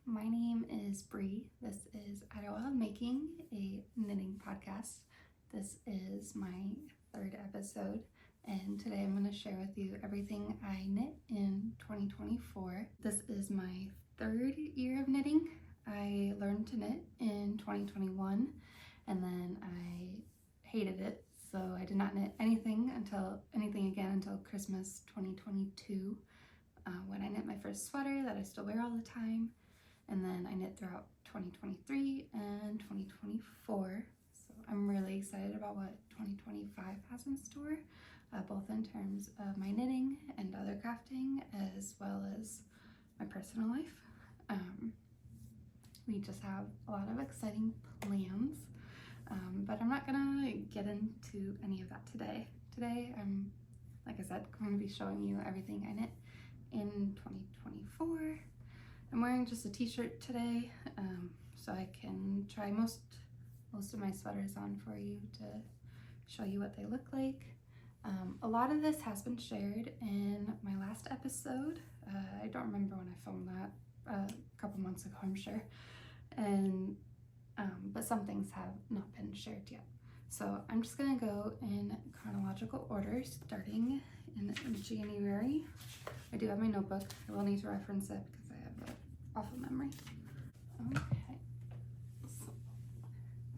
My name is Bree. This is Ottawa Making, a knitting podcast. This is my third episode, and today I'm going to share with you everything I knit in 2024. This is my third year of knitting. I learned to knit in 2021, and then I hated it, so I did not knit anything again until Christmas 2022, when I knit my first sweater that I still wear all the time. And then I knit throughout 2023 and 2024. So I'm really excited about what 2025 has in store, both in terms of my knitting and other crafting, as well as my personal life. We just have a lot of exciting plans, but I'm not gonna get into any of that today. Today I'm, like I said, going to be showing you everything I knit in 2024. I'm wearing just a t-shirt today, so I can try most of my sweaters on for you to show you what they look like. A lot of this has been shared in my last episode. I don't remember when I filmed that, a couple months ago, I'm sure. And but some things have not been shared yet. So I'm just gonna go in chronological order, starting in January. I do have my notebook. I will need to reference it because I have an awful memory. Okay. So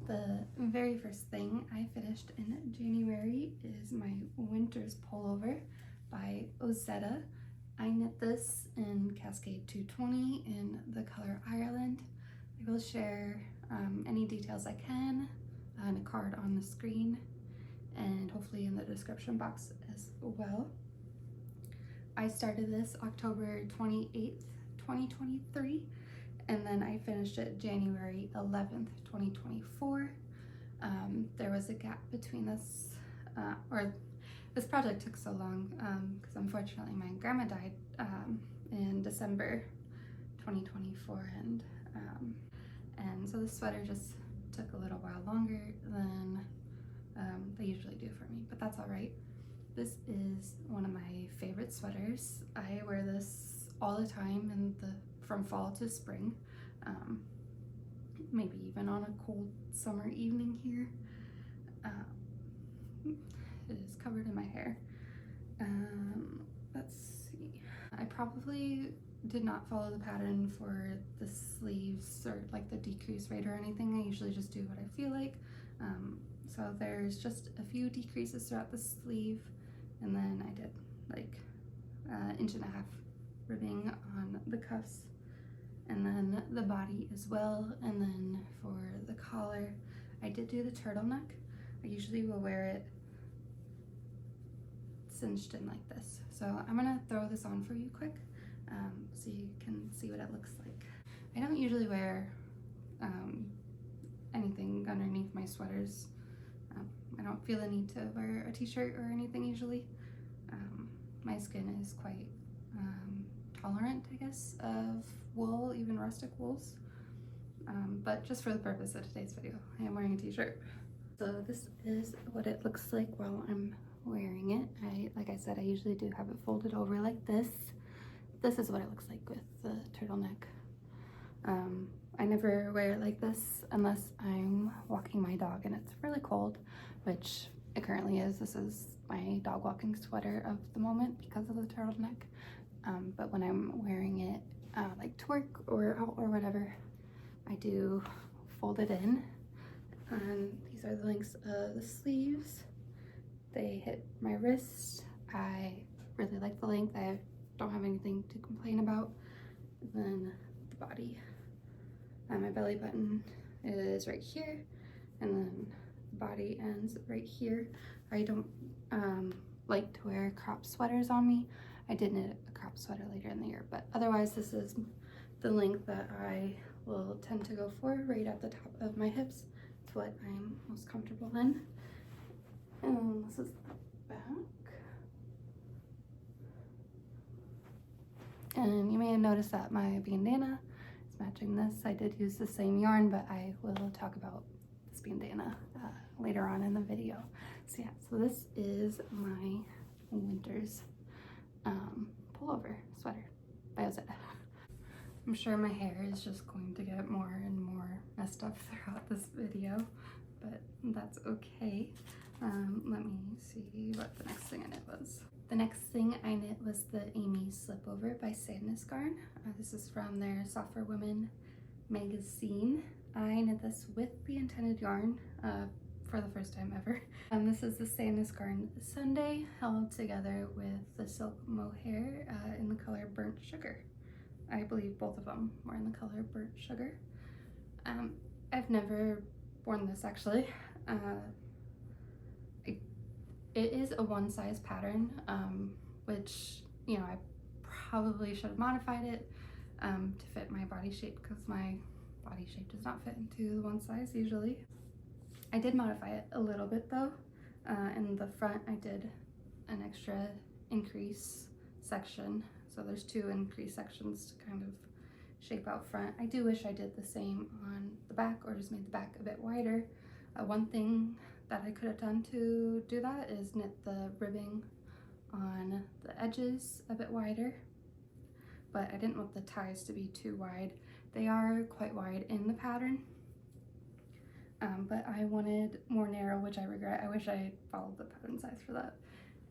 the very first thing I finished in January is my Winter's Pullover by Ozetta. I knit this in Cascade 220 in the color Ireland. I will share any details I can on a card on the screen and hopefully in the description box as well. I started this October 28th, 2023, and then I finished it January 11th, 2024. There was a gap between this, this project took so long because unfortunately my grandma died in December 2024, and so the sweater just took a little while longer than they usually do for me, but that's all right. This is one of my favorite sweaters. I wear this all the time from fall to spring, maybe even on a cold summer evening here. It is covered in my hair. Let's see. I probably did not follow the pattern for the sleeves or like the decrease rate or anything. I usually just do what I feel like. So there's just a few decreases throughout the sleeve, and then I did like 1.5 inches ribbing on the cuffs, and then the body as well. And then for the collar, I did do the turtleneck. I usually will wear it cinched in like this. So I'm gonna throw this on for you quick so you can see what it looks like. I don't usually wear anything underneath my sweaters. I don't feel the need to wear a t-shirt or anything usually. My skin is quite tolerant, I guess, of wool, even rustic wools. But just for the purpose of today's video, I am wearing a t-shirt. So this is what it looks like while I'm wearing it. Like I said, I usually do have it folded over like this. This is what it looks like with the turtleneck. I never wear it like this unless I'm walking my dog and it's really cold, which it currently is. This is my dog walking sweater of the moment because of the turtleneck. But when I'm wearing it like to work or out or whatever, I do fold it in. And these are the lengths of the sleeves. They hit my wrist. I really like the length. I don't have anything to complain about. And then the body. My belly button is right here, and then the body ends right here. I don't like to wear crop sweaters on me. I did knit a crop sweater later in the year, but otherwise this is the length that I will tend to go for, right at the top of my hips. It's what I'm most comfortable in. And this is the back. And you may have noticed that my bandana is matching this. I did use the same yarn, but I will talk about this bandana later on in the video. So yeah, so this is my Winter's pullover sweater by Ozetta. I'm sure my hair is just going to get more and more messed up throughout this video, but that's okay. Let me see what the next thing I knit was. The next thing I knit was the Amy Slipover by Sandnes Garn. This is from their Soft for Women magazine. I knit this with the intended yarn for the first time ever. This is the Sandnes Garn Sunday held together with the silk mohair in the color Burnt Sugar. I believe both of them were in the color Burnt Sugar. I've never worn this actually. It is a one size pattern, which, you know, I probably should have modified it to fit my body shape, because my body shape does not fit into the one size usually. I did modify it a little bit though. In the front I did an extra increase section. So there's 2 increase sections to kind of shape out front. I do wish I did the same on the back, or just made the back a bit wider. One thing that I could have done to do that is knit the ribbing on the edges a bit wider, but I didn't want the ties to be too wide. They are quite wide in the pattern, but I wanted more narrow, which I regret. I wish I followed the pattern size for that,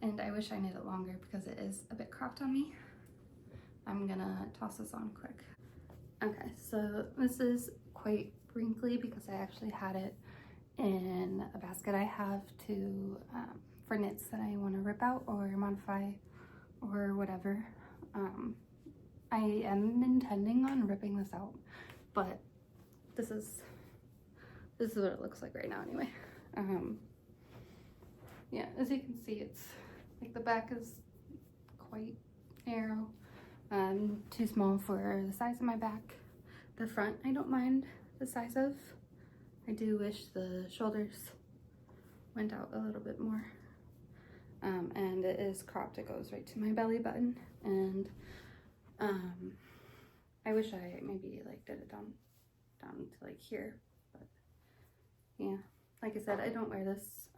and I wish I knit it longer because it is a bit cropped on me. I'm gonna toss this on quick. Okay, so this is quite wrinkly because I actually had it in a basket I have to for knits that I want to rip out or modify or whatever. I am intending on ripping this out, but this is what it looks like right now anyway. Yeah, as you can see, it's like the back is quite narrow, too small for the size of my back. The front I don't mind the size of. I do wish the shoulders went out a little bit more. And it is cropped, it goes right to my belly button. And I wish I maybe like did it down to like here, but yeah, like I said, I don't wear this.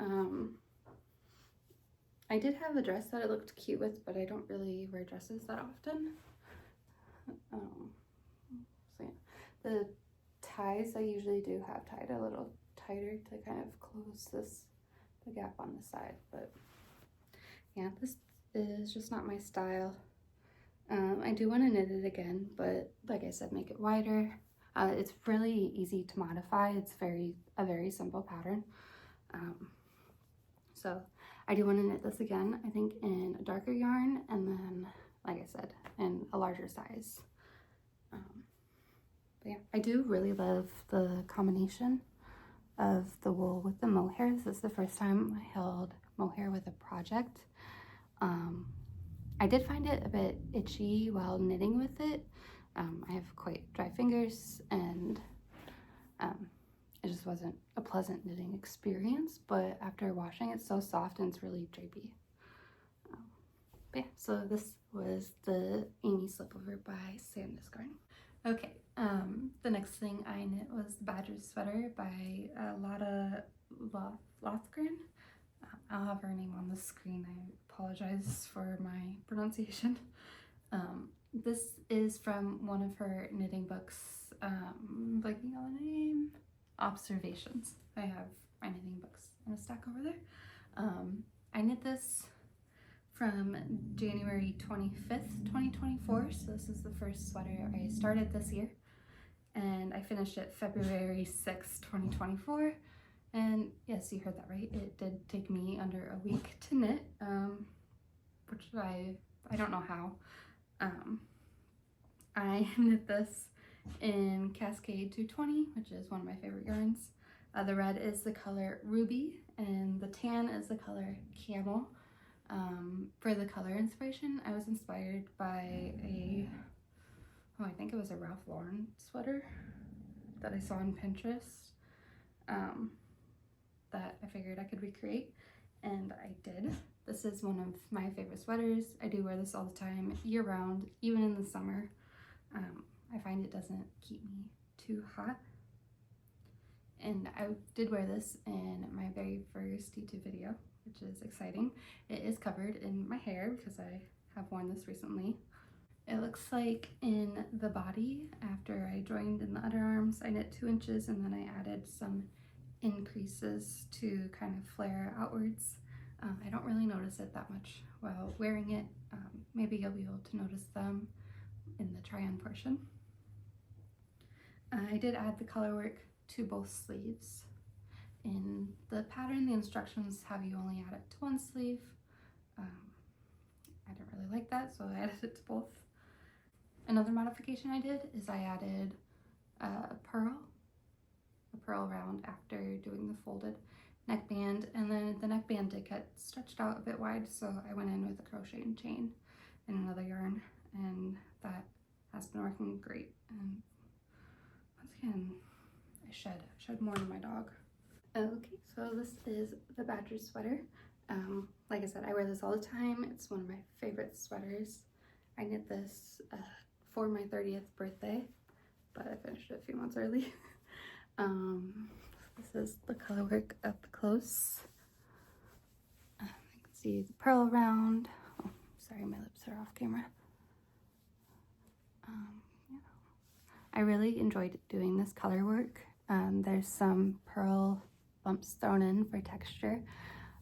I did have a dress that I looked cute with, but I don't really wear dresses that often. So yeah, the ties I usually do have tied a little tighter to kind of close the gap on the side, but yeah, this is just not my style. I do want to knit it again, but like I said, make it wider. It's really easy to modify. It's a very simple pattern. So I do want to knit this again, I think in a darker yarn, and then, like I said, in a larger size. But yeah, I do really love the combination of the wool with the mohair. This is the first time I held mohair with a project. I did find it a bit itchy while knitting with it. I have quite dry fingers, and it just wasn't a pleasant knitting experience, but after washing it's so soft and it's really drapey. But yeah, so this was the Amy Slipover by Sandnes Garn. Okay, the next thing I knit was the Badger Sweater by Lotta Lothgren. I'll have her name on the screen. I apologize for my pronunciation. This is from one of her knitting books, blanking on the name, Observations. I have my knitting books in a stack over there. I knit this from January 25th, 2024, so this is the first sweater I started this year, and I finished it February 6th, 2024. And yes, you heard that right, it did take me under a week to knit, which I don't know how. I knit this in Cascade 220, which is one of my favorite yarns. The red is the color Ruby, and the tan is the color Camel. For the color inspiration, I was inspired by I think it was a Ralph Lauren sweater that I saw on Pinterest, that I figured I could recreate, and I did. This is one of my favorite sweaters. I do wear this all the time, year round, even in the summer. I find it doesn't keep me too hot. And I did wear this in my very first YouTube video, which is exciting. It is covered in my hair because I have worn this recently. It looks like in the body, after I joined in the underarms, I knit 2 inches and then I added some increases to kind of flare outwards. I don't really notice it that much while wearing it. Maybe you'll be able to notice them in the try-on portion. I did add the color work to both sleeves. In the pattern, the instructions have you only add it to one sleeve. I didn't really like that, so I added it to both. Another modification I did is I added a pearl round after doing the folded neckband, and then the neckband did get stretched out a bit wide, so I went in with a crochet and chain and another yarn, and that has been working great. And once again, I shed more than my dog. Okay, so this is the Badger sweater. Like I said, I wear this all the time. It's one of my favorite sweaters. I knit this for my 30th birthday, but I finished it a few months early. This is the color work up close. You can see the pearl round. Oh, sorry, my lips are off camera. Yeah. I really enjoyed doing this color work. There's some pearl bumps thrown in for texture.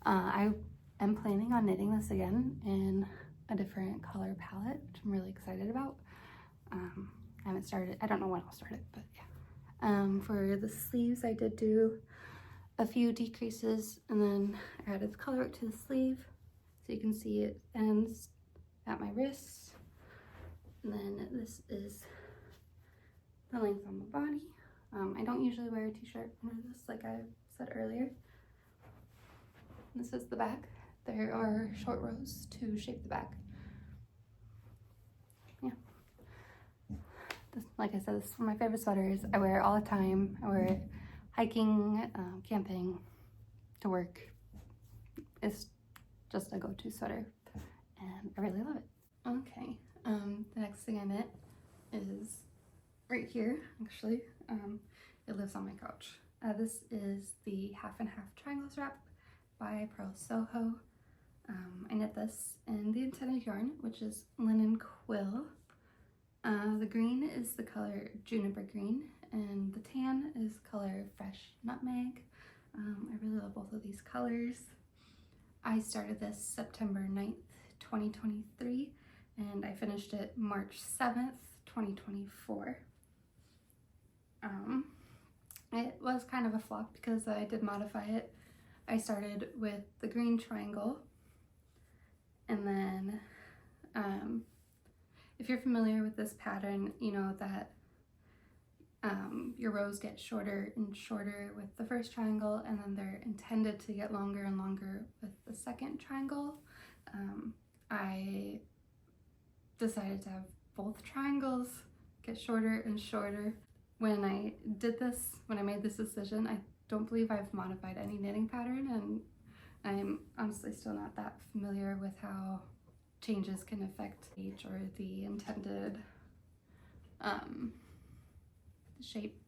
I am planning on knitting this again in a different color palette, which I'm really excited about. I haven't started, I don't know when I'll start it, but yeah. For the sleeves, I did do a few decreases and then I added the color work to the sleeve. So you can see it ends at my wrists. And then this is the length on the body. I don't usually wear a t-shirt under this, like I said earlier. This is the back. There are short rows to shape the back. Yeah. Like I said, this is one of my favorite sweaters. I wear it all the time. I wear it hiking, camping, to work. It's just a go-to sweater, and I really love it. Okay, the next thing I knit is right here, actually. It lives on my couch. This is the Half and Half Triangle Wrap by Pearl Soho. I knit this in the intended yarn, which is linen quill. The green is the color Juniper Green, and the tan is color Fresh Nutmeg. I really love both of these colors. I started this September 9th, 2023, and I finished it March 7th, 2024. It was kind of a flop because I did modify it. I started with the green triangle, and then if you're familiar with this pattern, you know that your rows get shorter and shorter with the first triangle, and then they're intended to get longer and longer with the second triangle. I decided to have both triangles get shorter and shorter. When I did this, when I made this decision, I don't believe I've modified any knitting pattern, and I'm honestly still not that familiar with how changes can affect age or the intended shape,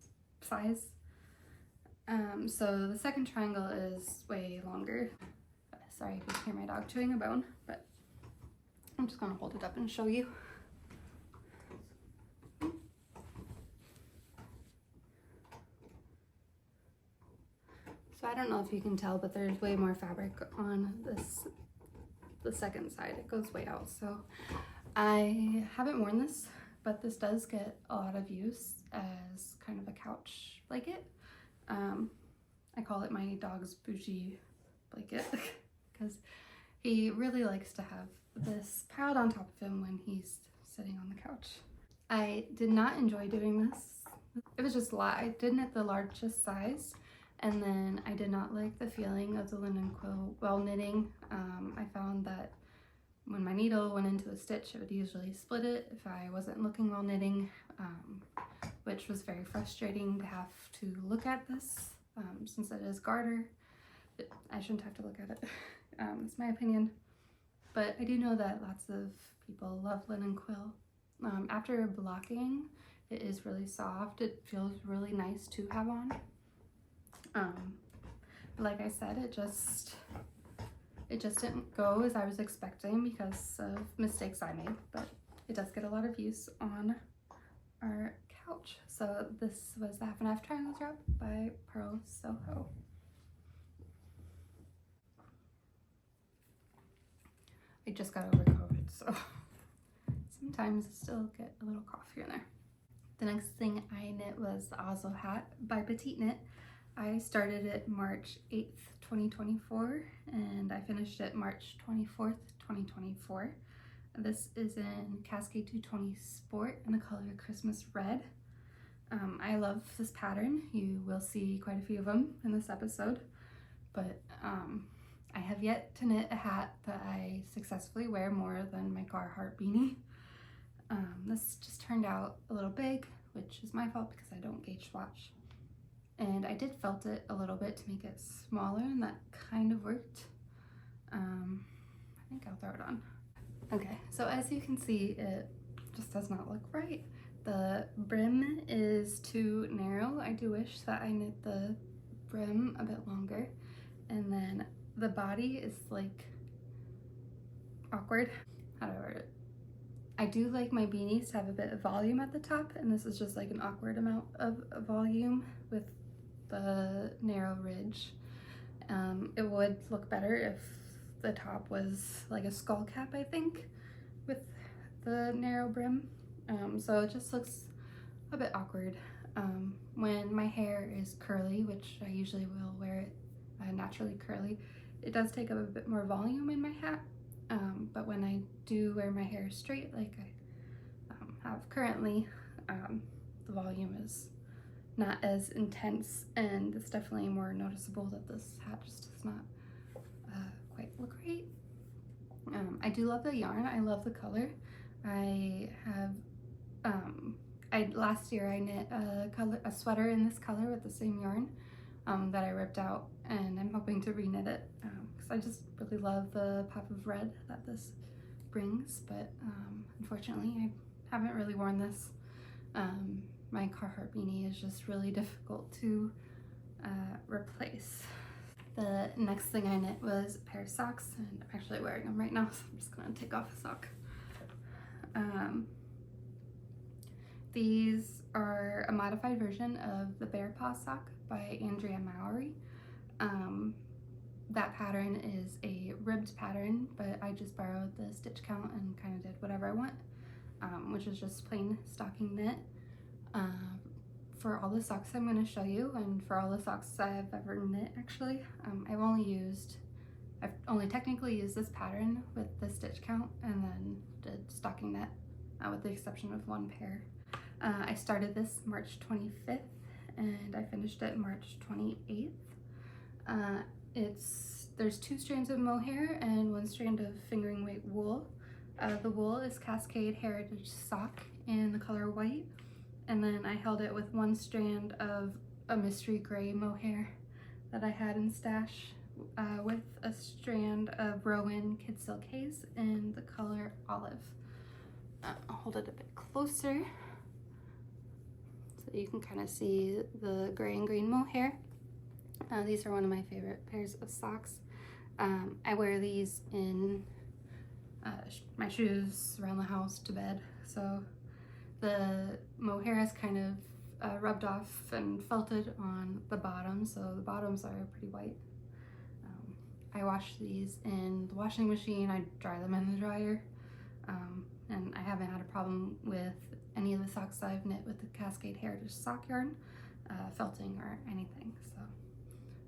size. So the second triangle is way longer. Sorry if you hear my dog chewing a bone, but I'm just gonna hold it up and show you. So I don't know if you can tell, but there's way more fabric on this, the second side. It goes way out. So I haven't worn this, but this does get a lot of use as kind of a couch blanket. I call it my dog's bougie blanket because he really likes to have this piled on top of him when he's sitting on the couch. I did not enjoy doing this. It was just a lot. I did knit the largest size, and then I did not like the feeling of the linen quill while knitting. I found that when my needle went into a stitch, it would usually split it if I wasn't looking while knitting, which was very frustrating to have to look at this since it is garter. I shouldn't have to look at it. It's my opinion. But I do know that lots of people love linen quill. After blocking, it is really soft. It feels really nice to have on. Like I said, it just didn't go as I was expecting because of mistakes I made, but it does get a lot of use on our couch. So this was the Half and Half Triangle Drop by Pearl Soho. I just got over COVID, so sometimes I still get a little cough here and there. The next thing I knit was the Oslo hat by Petite Knit. I started it March 8th, 2024, and I finished it March 24th, 2024. This is in Cascade 220 Sport in the color Christmas Red. I love this pattern. You will see quite a few of them in this episode, but I have yet to knit a hat that I successfully wear more than my Carhartt beanie. This just turned out a little big, which is my fault because I don't gauge swatch. And I did felt it a little bit to make it smaller, and that kind of worked. I think I'll throw it on. Okay, so as you can see, it just does not look right. The brim is too narrow. I do wish that I knit the brim a bit longer. And then the body is like awkward. How do I word it? I do like my beanies to have a bit of volume at the top, and this is just like an awkward amount of volume with the narrow ridge. It would look better if the top was like a skull cap, I think, with the narrow brim. So it just looks a bit awkward. When my hair is curly, which I usually will wear it naturally curly, it does take up a bit more volume in my hat. But when I do wear my hair straight, like I have currently, the volume is not as intense, and it's definitely more noticeable that this hat just does not quite look right. I do love the yarn. I love the color. I have, last year I knit a sweater in this color with the same yarn that I ripped out, and I'm hoping to reknit it because I just really love the pop of red that this brings, but unfortunately I haven't really worn this. My Carhartt beanie is just really difficult to replace. The next thing I knit was a pair of socks, and I'm actually wearing them right now, so I'm just gonna take off a sock. These are a modified version of the Bear Paw sock by Andrea Mowry. That pattern is a ribbed pattern, but I just borrowed the stitch count and kind of did whatever I want, which is just plain stocking knit. For all the socks I'm going to show you, and for all the socks I've ever knit actually, I've only technically used this pattern with the stitch count and then did stocking knit with the exception of one pair. I started this March 25th and I finished it March 28th. There's 2 strands of mohair and 1 strand of fingering weight wool. The wool is Cascade Heritage Sock in the color white, and then I held it with 1 strand of a mystery gray mohair that I had in stash with a strand of Rowan Kid Silk Haze in the color olive. I'll hold it a bit closer so you can kind of see the gray and green mohair. These are one of my favorite pairs of socks. I wear these in my shoes, around the house, to bed. So the mohair is kind of rubbed off and felted on the bottom, so the bottoms are pretty white. I wash these in the washing machine. I dry them in the dryer, and I haven't had a problem with any of the socks I've knit with the Cascade Heritage sock yarn felting or anything. So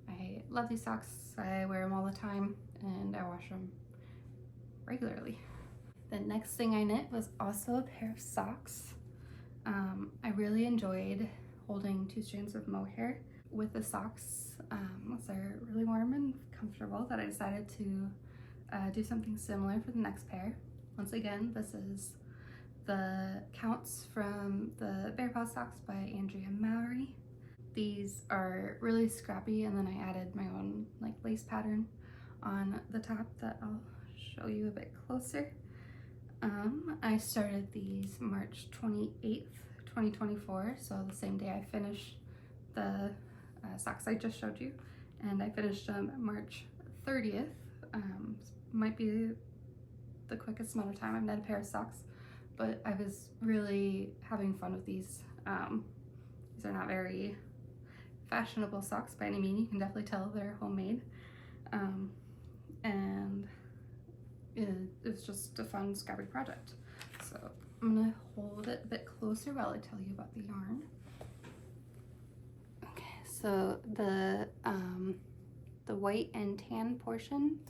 I love these socks. I wear them all the time and I wash them regularly. The next thing I knit was also a pair of socks. I really enjoyed holding 2 strands of mohair with the socks. They're really warm and comfortable that I decided to do something similar for the next pair. Once again, this is the counts from the Bear Paw socks by Andrea Mowry. These are really scrappy, and then I added my own like lace pattern on the top that I'll show you a bit closer. I started these March 28th, 2024, so the same day I finished the socks I just showed you, and I finished them March 30th. Might be the quickest amount of time I've knit a pair of socks, but I was really having fun with these. These are not very fashionable socks by any means. You can definitely tell they're homemade. And it's just a fun scrappy project. So I'm gonna hold it a bit closer while I tell you about the yarn. Okay, so the white and tan portion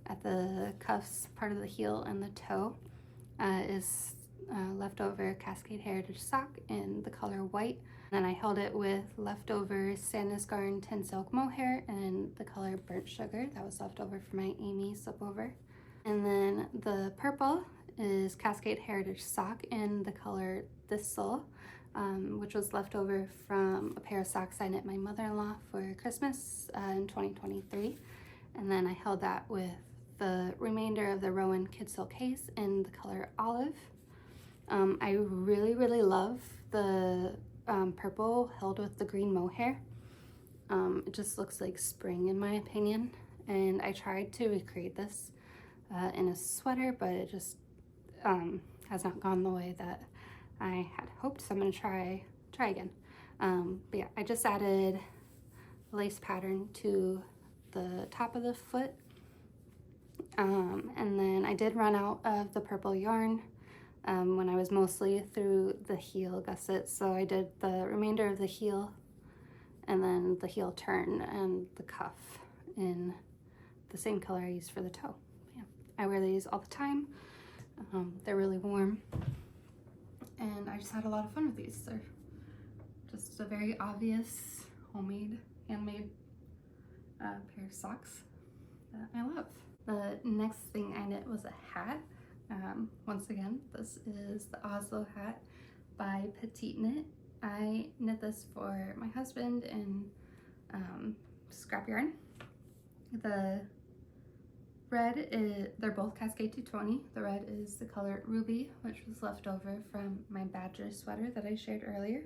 at the cuffs, part of the heel and the toe, is leftover Cascade Heritage sock in the color white. Then I held it with leftover Sandnes Garn Tin-Silk Mohair in the color Burnt Sugar. That was left over from my Amy slipover. And then the purple is Cascade Heritage sock in the color Thistle, which was left over from a pair of socks I knit my mother-in-law for Christmas in 2023. And then I held that with the remainder of the Rowan Kid Silk case in the color Olive. I really love the purple held with the green mohair. It just looks like spring in my opinion, and I tried to recreate this in a sweater, but it just has not gone the way that I had hoped, so I'm gonna try again. But yeah, I just added lace pattern to the top of the foot, and then I did run out of the purple yarn when I was mostly through the heel gusset, so I did the remainder of the heel and then the heel turn and the cuff in the same color I used for the toe. Yeah, I wear these all the time. They're really warm, and I just had a lot of fun with these. They're just a very obvious homemade, handmade pair of socks that I love. The next thing I knit was a hat. Once again, this is the Oslo hat by Petite Knit. I knit this for my husband in scrap yarn. The red is, they're both Cascade 220. The red is the color Ruby, which was left over from my Badger sweater that I shared earlier.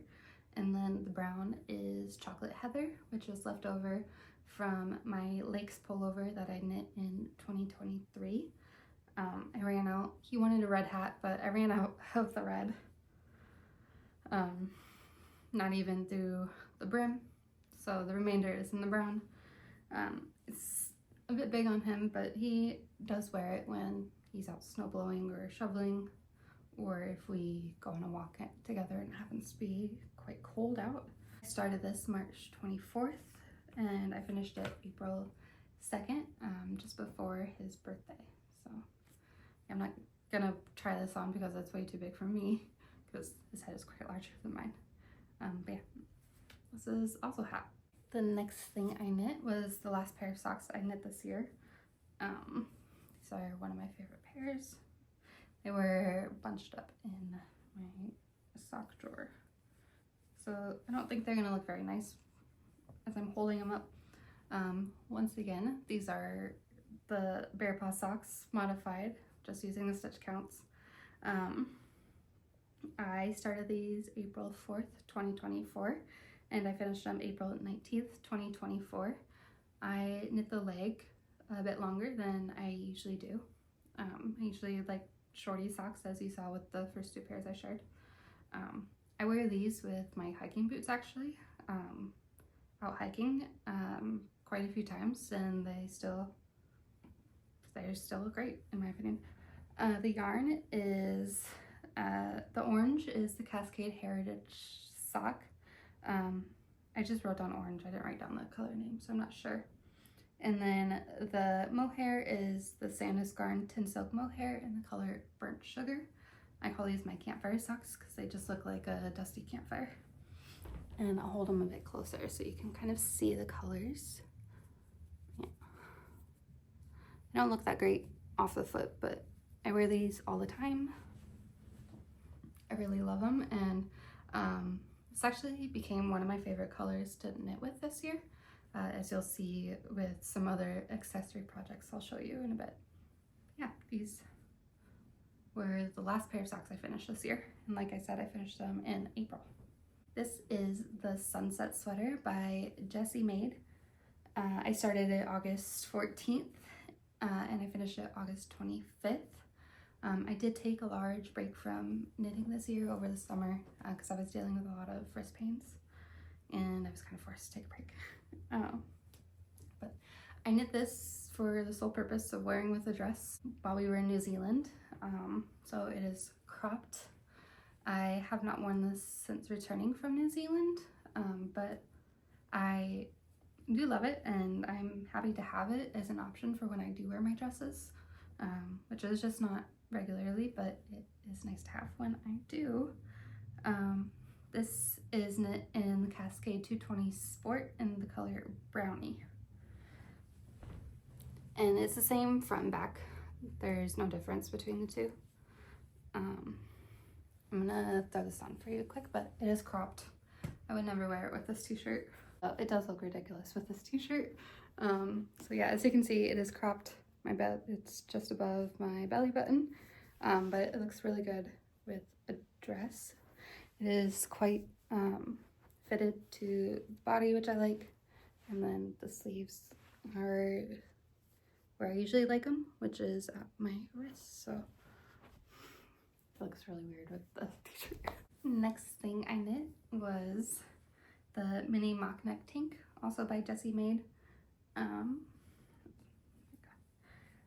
And then the brown is Chocolate Heather, which was left over from my Lakes pullover that I knit in 2023. I ran out, he wanted a red hat, but I ran out of the red. Not even through the brim, so the remainder is in the brown. It's a bit big on him, but he does wear it when he's out snow blowing or shoveling, or if we go on a walk together and it happens to be quite cold out. I started this March 24th and I finished it April 2nd, just before his birthday. So I'm not gonna try this on because it's way too big for me, because his head is quite larger than mine. But yeah, this is also a hat. The next thing I knit was the last pair of socks I knit this year. These are one of my favorite pairs. They were bunched up in my sock drawer, so I don't think they're gonna look very nice as I'm holding them up. Once again, these are the Bear Paw socks modified, just using the stitch counts. I started these April 4th, 2024, and I finished them April 19th, 2024. I knit the leg a bit longer than I usually do. I usually like shorty socks, as you saw with the first two pairs I shared. I wear these with my hiking boots actually, out hiking quite a few times, and they're still great in my opinion. The yarn is, the orange is the Cascade Heritage sock. I just wrote down orange, I didn't write down the color name, so I'm not sure. And then the mohair is the Sandnes Garn Tin-Silk Mohair in the color Burnt Sugar. I call these my campfire socks because they just look like a dusty campfire. And I'll hold them a bit closer so you can kind of see the colors. Yeah. They don't look that great off the foot, but I wear these all the time. I really love them, and this actually became one of my favorite colors to knit with this year, as you'll see with some other accessory projects I'll show you in a bit. Yeah, these were the last pair of socks I finished this year, and like I said, I finished them in April. This is the Sunset Sweater by Jessie Maed. I started it August 14th, and I finished it August 25th. I did take a large break from knitting this year over the summer because I was dealing with a lot of wrist pains and I was kind of forced to take a break. But I knit this for the sole purpose of wearing with a dress while we were in New Zealand. So it is cropped. I have not worn this since returning from New Zealand, but I do love it and I'm happy to have it as an option for when I do wear my dresses, which is just not regularly, but it is nice to have when I do. This is knit in the Cascade 220 Sport in the color Brownie. And it's the same front and back. There's no difference between the two. I'm gonna throw this on for you quick, but it is cropped. I would never wear it with this t-shirt. It does look ridiculous with this t-shirt. So yeah, as you can see, it is cropped. It's just above my belly button, but it looks really good with a dress. It is quite fitted to the body, which I like, and then the sleeves are where I usually like them, which is at my wrist, so it looks really weird with the t-shirt. Next thing I knit was the mini mock neck tank, also by Jessie Maed.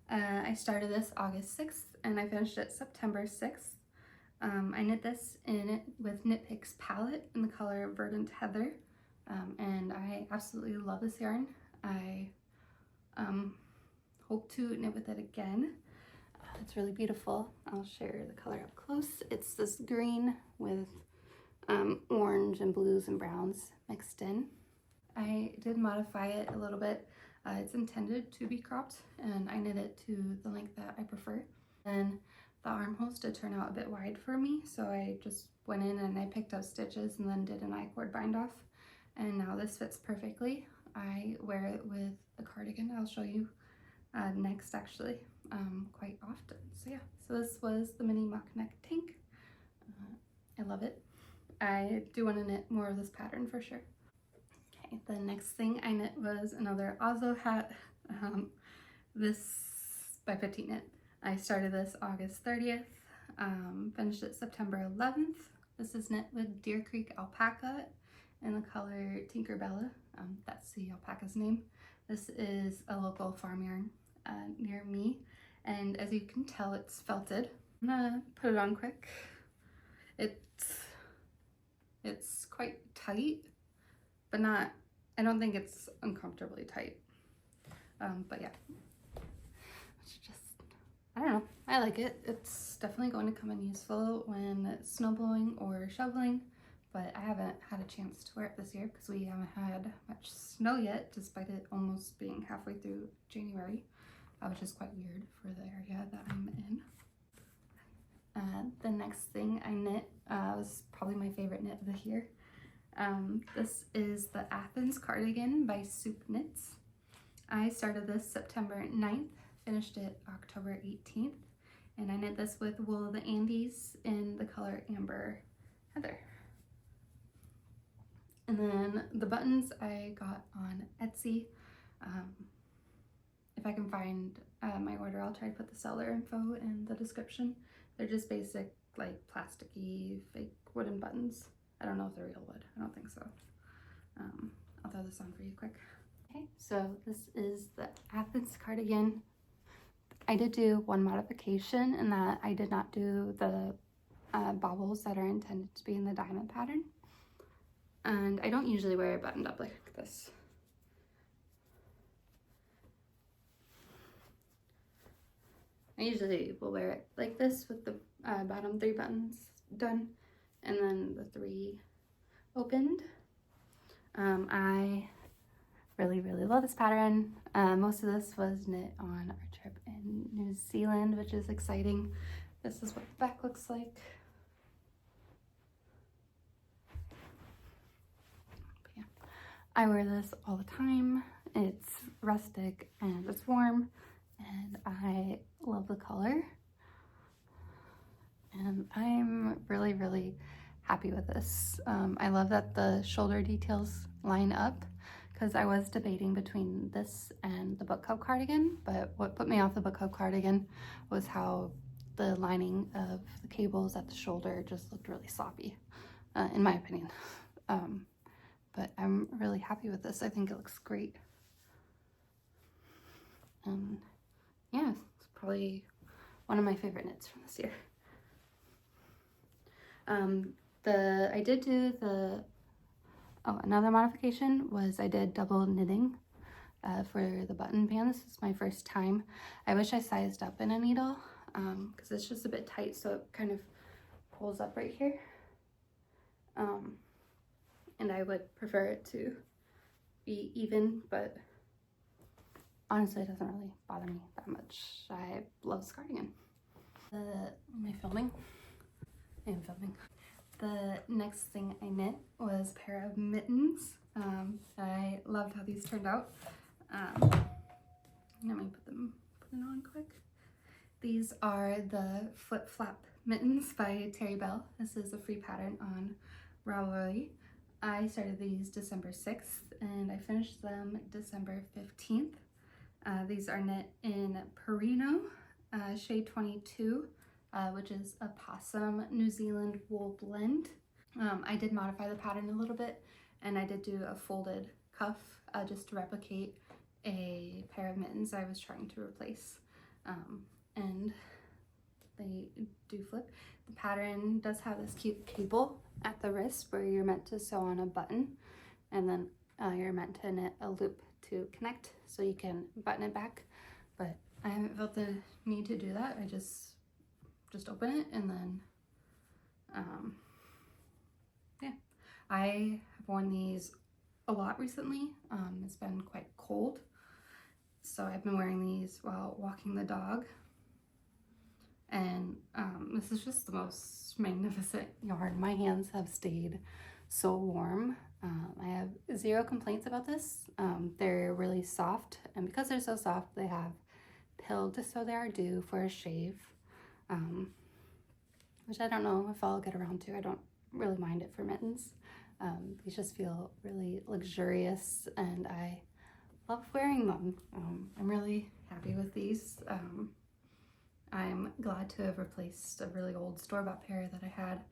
I started this August 6th and I finished it September 6th. I knit this with Knit Picks palette in the color Verdant Heather, and I absolutely love this yarn. I hope to knit with it again. It's really beautiful. I'll share the color up close. It's this green with orange and blues and browns mixed in. I did modify it a little bit. It's intended to be cropped and I knit it to the length that I prefer. And the armholes did turn out a bit wide for me, so I just went in and I picked up stitches and then did an I-cord bind off. And now this fits perfectly. I wear it with a cardigan. I'll show you next actually, quite often. So yeah, so this was the mini mock neck tank. I love it. I do want to knit more of this pattern for sure. Okay, the next thing I knit was another Ozo hat. This by Petite Knit. I started this August 30th, finished it September 11th. This is knit with Deer Creek alpaca in the color Tinkerbella. That's the alpaca's name. This is a local farm yarn near me, and as you can tell, it's felted. I'm gonna put it on quick. It's quite tight, but not, I don't think it's uncomfortably tight. But yeah, it's just, I don't know, I like it. It's definitely going to come in useful when it's snow blowing or shoveling, but I haven't had a chance to wear it this year because we haven't had much snow yet, despite it almost being halfway through January, which is quite weird for the area that I'm in. The next thing I knit was probably my favorite knit of the year. This is the Athens cardigan by Soup Knits. I started this September 9th, finished it October 18th, and I knit this with Wool of the Andes in the color Amber Heather. And then the buttons I got on Etsy. If I can find my order, I'll try to put the seller info in the description. They're just basic, like plasticky, fake wooden buttons. I don't know if they're real wood. I don't think so. I'll throw this on for you quick. Okay, so this is the Athens cardigan. I did do one modification in that I did not do the bobbles that are intended to be in the diamond pattern. And I don't usually wear it buttoned up like this. I usually will wear it like this with the bottom 3 buttons done and then the 3 opened. I really love this pattern. Most of this was knit on our trip in New Zealand, which is exciting. This is what the back looks like. But yeah, I wear this all the time. It's rustic and it's warm and I love the color. And I'm really happy with this. I love that the shoulder details line up because I was debating between this and the Book Club cardigan, but what put me off the Book Club cardigan was how the lining of the cables at the shoulder just looked really sloppy, in my opinion. But I'm really happy with this. I think it looks great. And yeah, it's probably one of my favorite knits from this year. I did do another modification was I did double knitting for the button band. This is my first time. I wish I sized up in a needle because it's just a bit tight, so it kind of pulls up right here. And I would prefer it to be even, but honestly it doesn't really bother me that much. I love this cardigan. Am I filming? I am filming. The next thing I knit was a pair of mittens. I loved how these turned out. Let me put it on quick. These are the Flip Flap Mittens by Terry Bell. This is a free pattern on Ravelry. I started these December 6th and I finished them December 15th. These are knit in Perino, shade 22, which is a Possum New Zealand wool blend. I did modify the pattern a little bit, and I did do a folded cuff just to replicate a pair of mittens I was trying to replace. And they do flip. The pattern does have this cute cable at the wrist where you're meant to sew on a button, and then you're meant to knit a loop to connect so you can button it back. But I haven't felt the need to do that. I just open it and then yeah. I have worn these a lot recently. It's been quite cold, so I've been wearing these while walking the dog, and this is just the most magnificent yarn. My hands have stayed so warm. I have zero complaints about this. They're really soft, and because they're so soft, they have pilled so they are due for a shave, which I don't know if I'll get around to. I don't really mind it for mittens. These just feel really luxurious and I love wearing them. I'm really happy with these. I'm glad to have replaced a really old store-bought pair that I had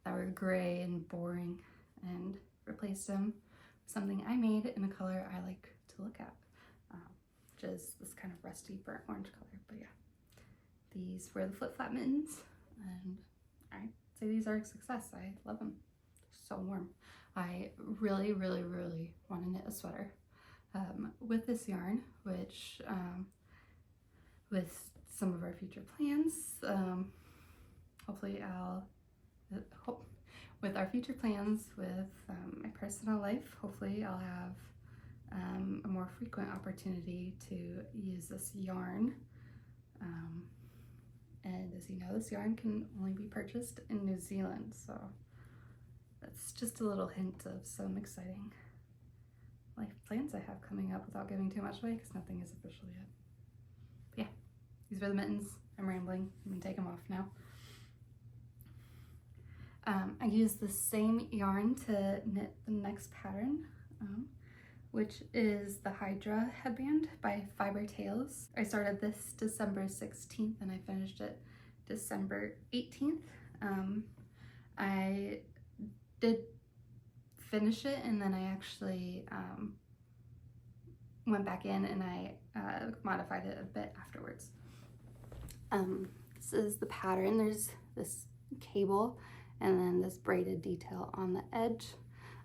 that were gray and boring, and replaced them with something I made in a color I like to look at, which is this kind of rusty burnt orange color. But yeah, these were the Flip Flap mittens, and I'd say these are a success. I love them. They're so warm. I really, really, really want to knit a sweater with this yarn, which with some of our future plans, hopefully with our future plans with my personal life, hopefully I'll have a more frequent opportunity to use this yarn. And as you know, this yarn can only be purchased in New Zealand, so that's just a little hint of some exciting life plans I have coming up without giving too much away because nothing is official yet. But yeah, these were the mittens. I'm rambling. I'm gonna take them off now. I used the same yarn to knit the next pattern, which is the Hydra headband by Fiber Tales. I started this December 16th and I finished it December 18th. I did finish it and then I actually went back in and I modified it a bit afterwards. This is the pattern. There's this cable and then this braided detail on the edge.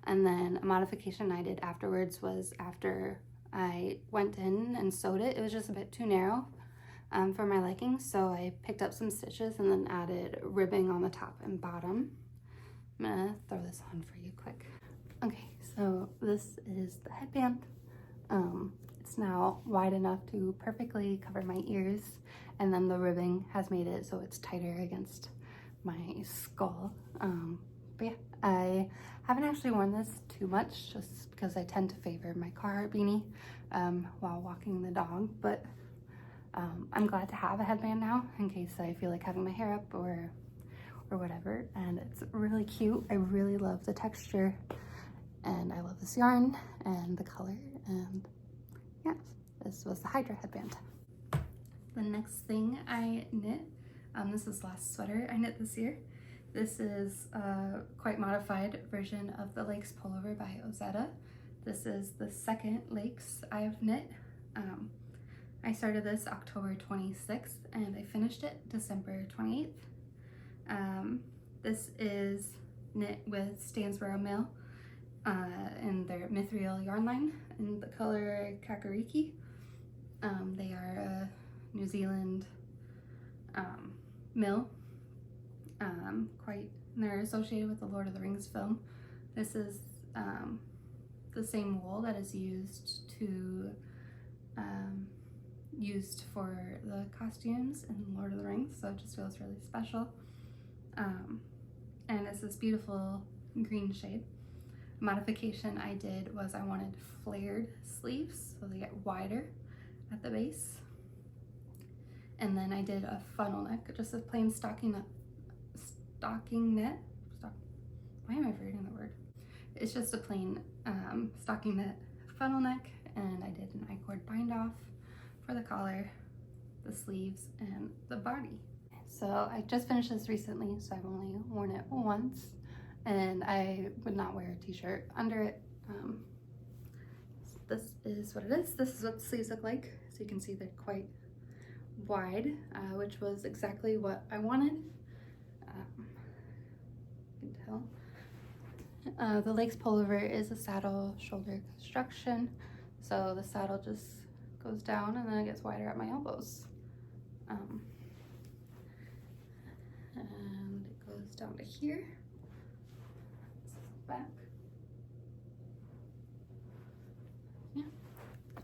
And then a modification I did afterwards was after I went in and sewed it, it was just a bit too narrow for my liking. So I picked up some stitches and then added ribbing on the top and bottom. I'm gonna throw this on for you quick. Okay, so this is the headband. It's now wide enough to perfectly cover my ears, and then the ribbing has made it so it's tighter against my skull. But yeah, I haven't actually worn this too much just because I tend to favor my Carhartt beanie while walking the dog, but I'm glad to have a headband now in case I feel like having my hair up or whatever, and it's really cute. I really love the texture and I love this yarn and the color, and yeah, this was the Hydra headband. The next thing I knit This is the last sweater I knit this year. This is a quite modified version of the Lakes Pullover by Ozetta. This is the second Lakes I've knit. I started this October 26th and I finished it December 28th. This is knit with Stansboro Mill in their Mithril yarn line in the color Kakariki. They are a New Zealand mill. They're associated with the Lord of the Rings film. This is the same wool that is used for the costumes in Lord of the Rings, so it just feels really special. And it's this beautiful green shade. Modification I did was I wanted flared sleeves, so they get wider at the base. And then I did a funnel neck, just a plain stocking knit. Why am I forgetting the word? It's just a plain stocking knit funnel neck, and I did an I-cord bind off for the collar, the sleeves, and the body. So I just finished this recently, so I've only worn it once, and I would not wear a t-shirt under it. This is what it is. This is what the sleeves look like. So you can see they're quite wide, which was exactly what I wanted. You can tell. The Lakes Pullover is a saddle shoulder construction, so the saddle just goes down and then it gets wider at my elbows. And it goes down to here. Back. Yeah.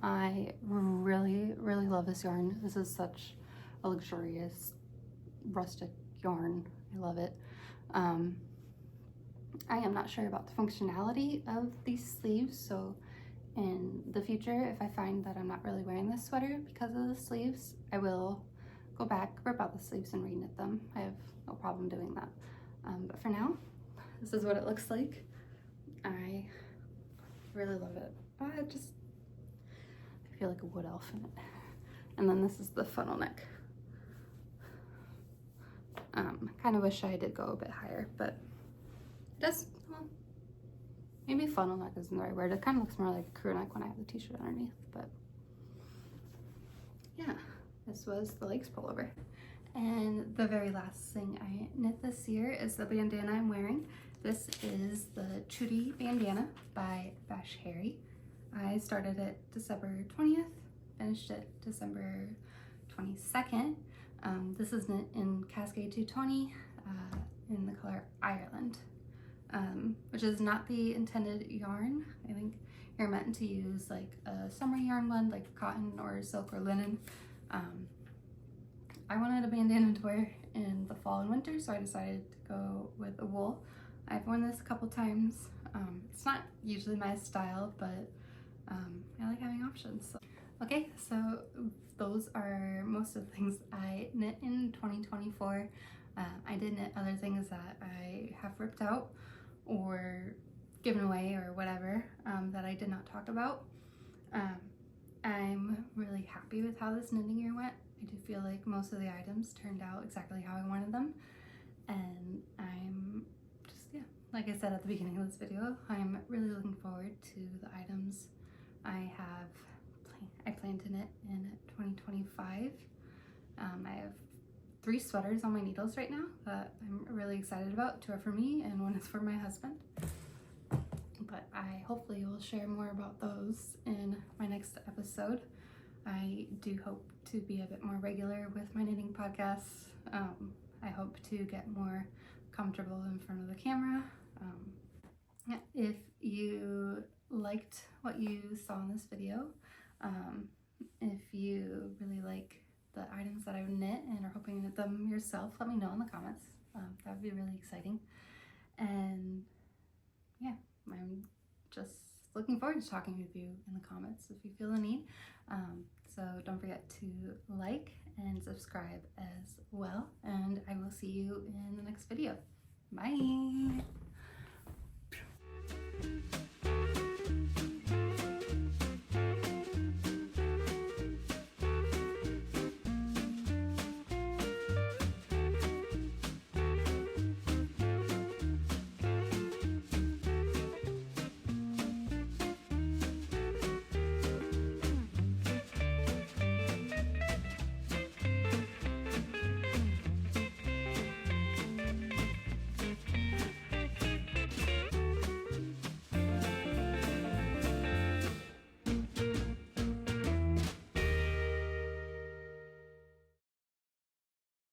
I really love this yarn. This is such a luxurious rustic yarn. I love it. I am not sure about the functionality of these sleeves, so in the future, if I find that I'm not really wearing this sweater because of the sleeves, I will go back, rip out the sleeves and reknit them. I have no problem doing that. But for now, this is what it looks like. I really love it. I feel like a wood elf in it. And then this is the funnel neck. Kind of wish I did go a bit higher, but just, well, maybe funnel neck isn't the right word. It kind of looks more like a crew neck when I have the t-shirt underneath, but yeah, this was the Lakes Pullover. And the very last thing I knit this year is the bandana I'm wearing. This is the Chudi bandana by Vash Harry. I started it December 20th, finished it December 22nd. This is knit in Cascade 220 in the color Ireland, which is not the intended yarn. I think you're meant to use like a summer yarn blend, like cotton or silk or linen. I wanted a bandana to wear in the fall and winter, so I decided to go with a wool. I've worn this a couple times. It's not usually my style, but I like having options. Okay, so those are most of the things I knit in 2024. I did knit other things that I have ripped out or given away or whatever that I did not talk about. I'm really happy with how this knitting year went. I do feel like most of the items turned out exactly how I wanted them, and I'm just, yeah, like I said at the beginning of this video, I'm really looking forward to the items I plan to knit in 2025. I have 3 sweaters on my needles right now that I'm really excited about. 2 are for me and 1 is for my husband. But I hopefully will share more about those in my next episode. I do hope to be a bit more regular with my knitting podcasts. I hope to get more comfortable in front of the camera. If you liked what you saw in this video, if you really like the items that I've knit and are hoping to knit them yourself, let me know in the comments. That would be really exciting. And yeah, I'm just looking forward to talking with you in the comments if you feel the need. So don't forget to like and subscribe as well, and I will see you in the next video. Bye!